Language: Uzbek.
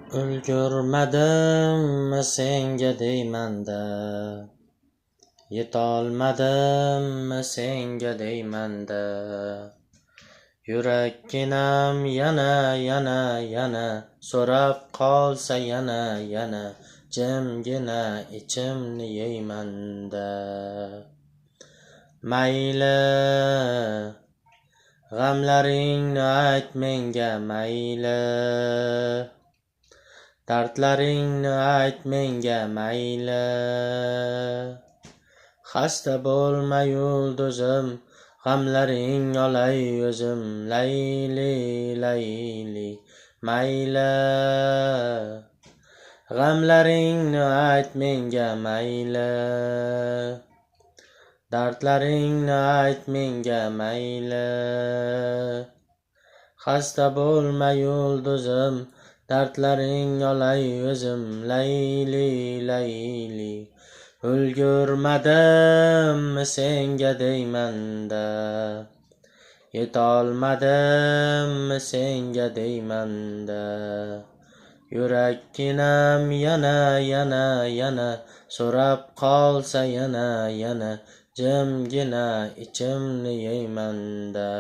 Ulgurmadim senga deymanda, yetolmadim senga deymanda. Yurakkinam yana so'rab qolsa yana jimgina ichimni yeymanda. Mayli, g'amlaringni ayt menga mayli, dardlaringni ayt menga mayli. Xasta bo'lma yulduzim, g'amlaring olay o'zim. Layli mayli, g'amlaringni ayt menga mayli, dardlaringni ayt menga mayli. Xasta bo'lma yulduzim, dardlaring olay o'zim. Layli, ulgurmadim senga deymanda, yetolmadim senga deymanda. Yurakkinam yana so'rab qolsa yana jimgina ichimni yeymanda.